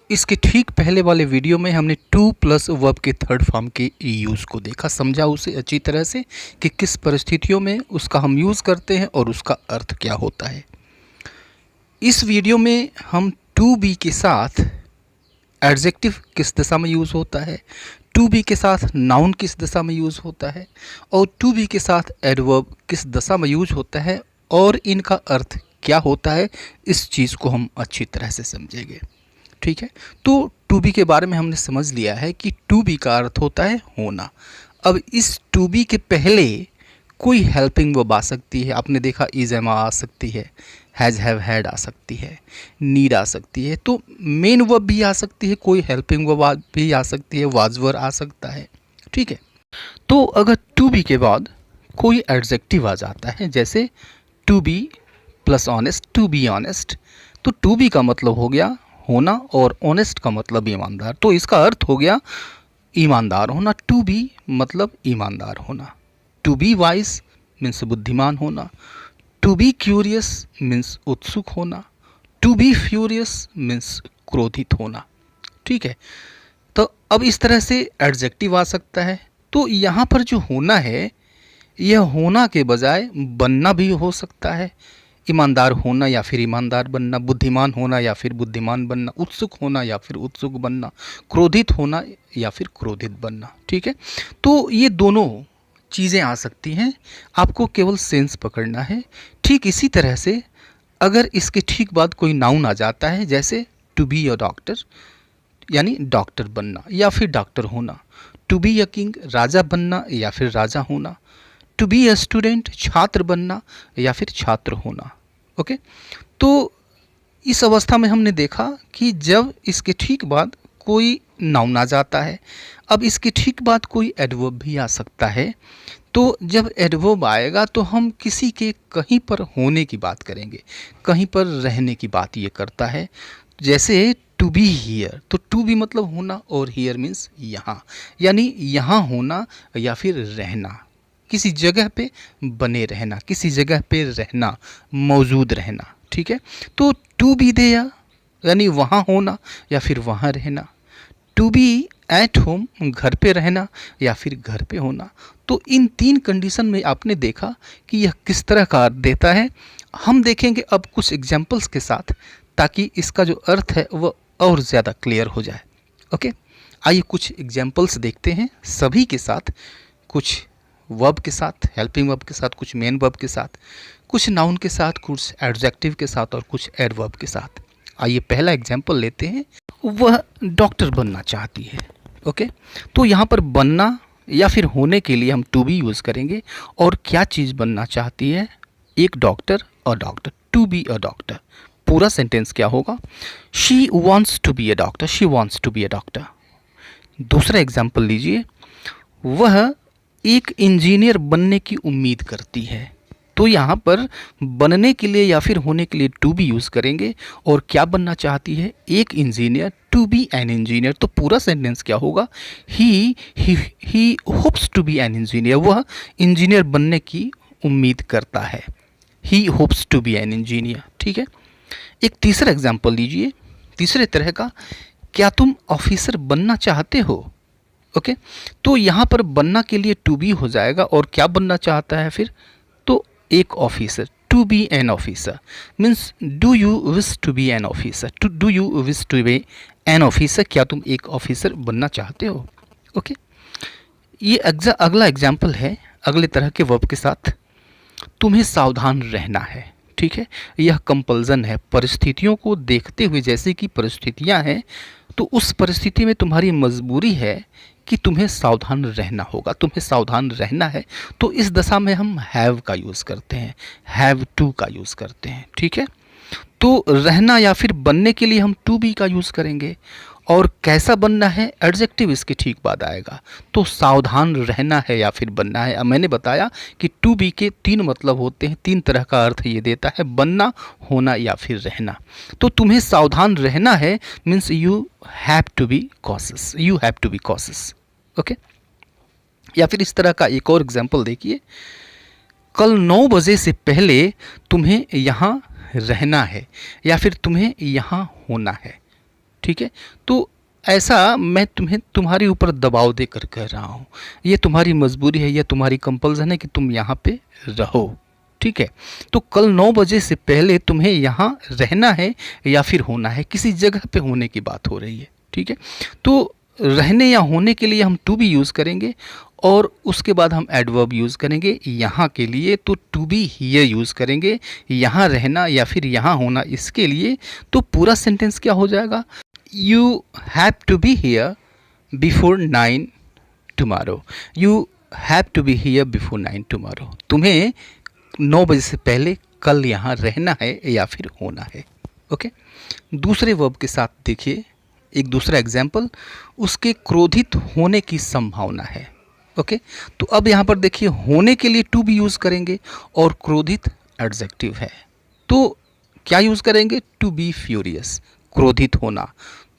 इसके ठीक पहले वाले वीडियो में हमने टू प्लस वर्ब के थर्ड फॉर्म के यूज़ को देखा, समझा उसे अच्छी तरह से कि किस परिस्थितियों में उसका हम यूज़ करते हैं और उसका अर्थ क्या होता है। इस वीडियो में हम टू बी के साथ एडजेक्टिव किस दशा में यूज़ होता है, टू बी के साथ नाउन किस दशा में यूज़ होता है और टू बी के साथ एडवर्ब किस दशा में यूज होता है और इनका अर्थ क्या होता है, इस चीज़ को हम अच्छी तरह से समझेंगे। ठीक है, तो टू बी के बारे में हमने समझ लिया है कि टू बी का अर्थ होता है होना। अब इस टू बी के पहले कोई हेल्पिंग वर्ब आ सकती है। आपने देखा इज एम आ सकती है, हैज़ हैव हैड आ सकती है, नीड आ सकती है। तो मेन वर्ब भी आ सकती है, कोई हेल्पिंग वर्ब भी आ सकती है, वाज वर आ सकता है। ठीक है, तो अगर टू बी के बाद कोई एडजेक्टिव आ जाता है जैसे to be plus honest, to be honest, तो टू बी का मतलब हो गया होना और ऑनेस्ट का मतलब ईमानदार। तो इसका अर्थ हो गया ईमानदार होना। टू बी मतलब ईमानदार होना। टू बी वाइज मीन्स बुद्धिमान होना। टू बी क्यूरियस मीन्स उत्सुक होना। टू बी फ्यूरियस मीन्स क्रोधित होना। ठीक है, तो अब इस तरह से एडजेक्टिव आ सकता है। तो यहाँ पर जो होना है, यह होना के बजाय बनना भी हो सकता है। ईमानदार होना या फिर ईमानदार बनना, बुद्धिमान होना या फिर बुद्धिमान बनना, उत्सुक होना या फिर उत्सुक बनना, क्रोधित होना या फिर क्रोधित बनना। ठीक है, तो ये दोनों चीज़ें आ सकती हैं, आपको केवल सेंस पकड़ना है। ठीक इसी तरह से अगर इसके ठीक बाद कोई नाउन आ जाता है जैसे टू बी अ डॉक्टर, यानी डॉक्टर बनना या फिर डॉक्टर होना। टू बी अ किंग, राजा बनना या फिर राजा होना। टू बी अ स्टूडेंट, छात्र बनना या फिर छात्र होना। ओके, तो इस अवस्था में हमने देखा कि जब इसके ठीक बाद कोई नाउन आ जाता है, अब इसके ठीक बाद कोई एडवर्ब भी आ सकता है। तो जब एडवर्ब आएगा तो हम किसी के कहीं पर होने की बात करेंगे, कहीं पर रहने की बात ये करता है। जैसे टू बी हियर, तो टू बी मतलब होना और हियर मीन्स यहाँ, यानी यहाँ होना या फिर रहना, किसी जगह पे बने रहना, किसी जगह पे रहना, मौजूद रहना। ठीक है, तो टू बी देयर यानी वहाँ होना या फिर वहाँ रहना। टू बी एट होम, घर पे रहना या फिर घर पे होना। तो इन तीन कंडीशन में आपने देखा कि यह किस तरह का अर्थ देता है। हम देखेंगे अब कुछ एग्जाम्पल्स के साथ, ताकि इसका जो अर्थ है वह और ज़्यादा क्लियर हो जाए। ओके, आइए कुछ एग्जाम्पल्स देखते हैं, सभी के साथ, कुछ वर्ब के साथ, हेल्पिंग वर्ब के साथ, कुछ मेन वर्ब के साथ, कुछ नाउन के साथ, कुछ एडजेक्टिव के साथ और कुछ एडवर्ब के साथ। आइए पहला एग्जाम्पल लेते हैं। वह डॉक्टर बनना चाहती है। ओके, तो यहाँ पर बनना या फिर होने के लिए हम टू बी यूज़ करेंगे। और क्या चीज़ बनना चाहती है? एक doctor, a doctor, to be a doctor. पूरा सेंटेंस क्या होगा? She wants to be a doctor, she wants to be a doctor. दूसरा एग्जाम्पल लीजिए, वह एक इंजीनियर बनने की उम्मीद करती है। तो यहाँ पर बनने के लिए या फिर होने के लिए टू बी यूज़ करेंगे। और क्या बनना चाहती है? एक engineer, to be an engineer. तो पूरा सेंटेंस क्या होगा? He hopes to be an engineer, वह इंजीनियर बनने की उम्मीद करता है। He hopes to be an engineer. ठीक है, एक तीसरा एग्जाम्पल लीजिए, तीसरे तरह का, क्या तुम ऑफिसर बनना चाहते हो? ओके, तो यहाँ पर बनना के लिए टू बी हो जाएगा और क्या बनना चाहता है फिर? तो एक officer, to be an officer means do you wish to be an officer, to do you wish to be an officer, क्या तुम एक ऑफिसर बनना चाहते हो? ओके, ये अगला एग्जाम्पल है अगले तरह के वर्ब के साथ, तुम्हें सावधान रहना है। ठीक है, यह कंपल्जन है, परिस्थितियों को देखते हुए, जैसे कि परिस्थितियां हैं तो उस परिस्थिति में तुम्हारी मजबूरी है कि तुम्हें सावधान रहना होगा, तुम्हें सावधान रहना है। तो इस दशा में हम हैव का यूज़ करते हैं, हैव टू का यूज़ करते हैं। ठीक है, तो रहना या फिर बनने के लिए हम टू बी का यूज़ करेंगे। और कैसा बनना है? एडजेक्टिव इसके ठीक बाद आएगा। तो सावधान रहना है या फिर बनना है। अब मैंने बताया कि टू बी के तीन मतलब होते हैं, तीन तरह का अर्थ ये देता है, बनना, होना या फिर रहना। तो तुम्हें सावधान रहना है means you have to be cautious, you have to be cautious. Okay, या फिर इस तरह का एक और एग्जाम्पल देखिए, कल 9 बजे से पहले तुम्हें यहाँ रहना है या फिर तुम्हें यहाँ होना है। ठीक है। तो ऐसा मैं तुम्हें तुम्हारे ऊपर दबाव देकर कह रहा हूँ, ये तुम्हारी मजबूरी है या तुम्हारी कंपल्सन है कि तुम यहाँ पे रहो, ठीक है। तो कल 9 बजे से पहले तुम्हें यहाँ रहना है या फिर होना है, किसी जगह पे होने की बात हो रही है, ठीक है। तो रहने या होने के लिए हम टू बी यूज़ करेंगे और उसके बाद हम एडवर्ब यूज़ करेंगे यहाँ के लिए, तो टू बी हियर यूज़ करेंगे यहाँ रहना या फिर यहाँ होना इसके लिए। तो पूरा सेंटेंस क्या हो जाएगा, you have to be here before 9 tomorrow, you have to be here before 9 tomorrow, तुम्हें 9 बजे से पहले कल यहाँ रहना है या फिर होना है, ओके। दूसरे वर्ब के साथ देखिए एक दूसरा एग्जाम्पल, उसके क्रोधित होने की संभावना है, ओके। तो अब यहाँ पर देखिए होने के लिए टू बी यूज़ करेंगे और क्रोधित एडजेक्टिव है, तो क्या यूज़ करेंगे, टू बी फ्यूरियस, क्रोधित होना।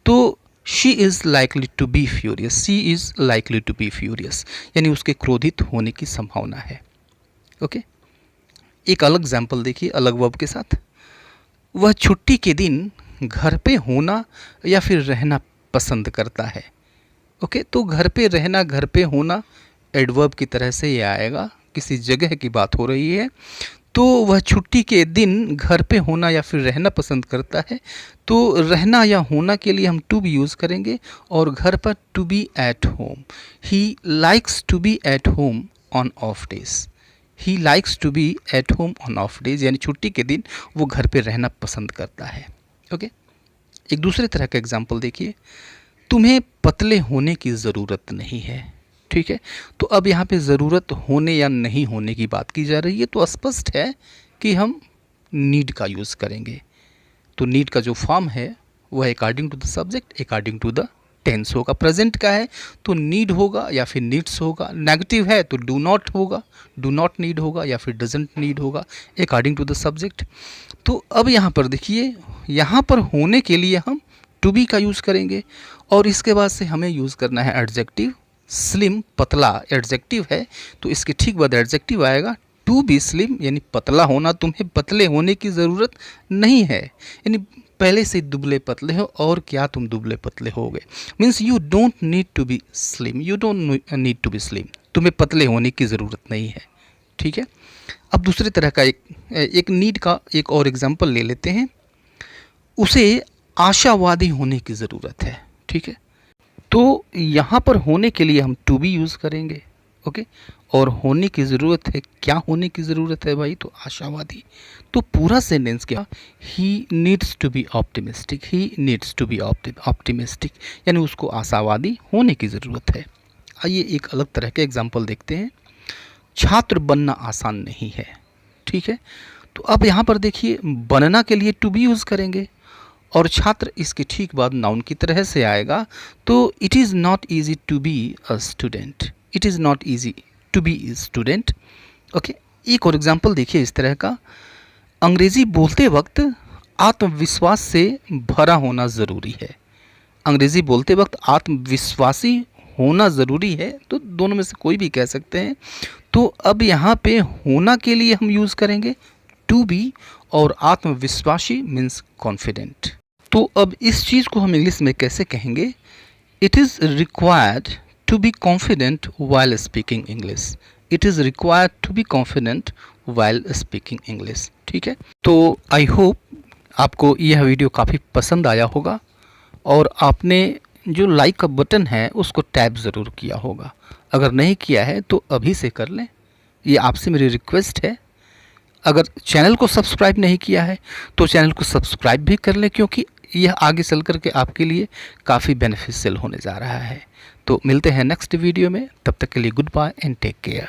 तो she is likely to be furious, she is likely to be furious, यानी उसके क्रोधित होने की संभावना है, ओके। एक अलग एग्जाम्पल देखिए अलग वर्ब के साथ, वह छुट्टी के दिन घर पे होना या फिर रहना पसंद करता है, ओके। तो घर पे रहना घर पे होना एडवर्ब की तरह से ये आएगा, किसी जगह की बात हो रही है। तो वह छुट्टी के दिन घर पे होना या फिर रहना पसंद करता है, तो रहना या होना के लिए हम टू बी यूज़ करेंगे और घर पर to be at home, he likes to be at home on off days, he likes to be at home on off days, यानी छुट्टी के दिन वो घर पे रहना पसंद करता है, ओके। एक दूसरे तरह का एग्जाम्पल देखिए, तुम्हें पतले होने की ज़रूरत नहीं है, ठीक है। तो अब यहाँ पे ज़रूरत होने या नहीं होने की बात की जा रही है, तो स्पष्ट है कि हम नीड का यूज़ करेंगे। तो नीड का जो फॉर्म है वह according to the subject according to the tense होगा। प्रेजेंट का है तो नीड होगा या फिर नीड्स होगा, नेगेटिव है तो डू नॉट होगा, डू नॉट नीड होगा या फिर डजंट नीड होगा अकॉर्डिंग टू द सब्जेक्ट। तो अब यहाँ पर देखिए, यहाँ पर होने के लिए हम टू बी का यूज़ करेंगे और इसके बाद से हमें यूज़ करना है एडजेक्टिव, स्लिम पतला एडजेक्टिव है तो इसके ठीक बाद एडजेक्टिव आएगा टू बी स्लिम, यानी पतला होना, तुम्हें पतले होने की ज़रूरत नहीं है, यानी पहले से दुबले पतले हो और क्या तुम दुबले पतले हो गए, means you don't need to be slim, you don't need to be slim, तुम्हें पतले होने की ज़रूरत नहीं है, ठीक है। अब दूसरे तरह का एक नीड का एक और एग्जांपल ले लेते हैं, उसे आशावादी होने की ज़रूरत है, ठीक है। तो यहाँ पर होने के लिए हम टू बी यूज़ करेंगे, ओके, और होने की ज़रूरत है, क्या होने की ज़रूरत है भाई, तो आशावादी। तो पूरा सेंटेंस क्या, he needs to be optimistic, he needs to be optimistic, यानी उसको आशावादी होने की ज़रूरत है। आइए एक अलग तरह के एग्जाम्पल देखते हैं, छात्र बनना आसान नहीं है, ठीक है। तो अब यहाँ पर देखिए बनना के लिए टू बी यूज़ करेंगे और छात्र इसके ठीक बाद नाउन की तरह से आएगा, तो it is not easy to be a student, it is not easy to be student, okay. एक और एग्जांपल देखिए इस तरह का, अंग्रेज़ी बोलते वक्त आत्मविश्वास से भरा होना ज़रूरी है, अंग्रेज़ी बोलते वक्त आत्मविश्वासी होना ज़रूरी है, तो दोनों में से कोई भी कह सकते हैं। तो अब यहाँ पे होना के लिए हम यूज़ करेंगे टू बी और आत्मविश्वासी मीन्स कॉन्फिडेंट। तो अब इस चीज़ को हम इंग्लिश में कैसे कहेंगे, it is required to be confident while speaking English, it is required to be confident while speaking English, ठीक है। तो आई होप आपको यह वीडियो काफ़ी पसंद आया होगा और आपने जो लाइक का बटन है उसको टैप ज़रूर किया होगा, अगर नहीं किया है तो अभी से कर लें, ये आपसे मेरी रिक्वेस्ट है। अगर चैनल को सब्सक्राइब नहीं किया है तो चैनल को सब्सक्राइब भी कर लें, क्योंकि यह आगे चल कर के आपके लिए काफ़ी बेनिफिशियल होने जा रहा है। तो मिलते हैं नेक्स्ट वीडियो में, तब तक के लिए goodbye and take care.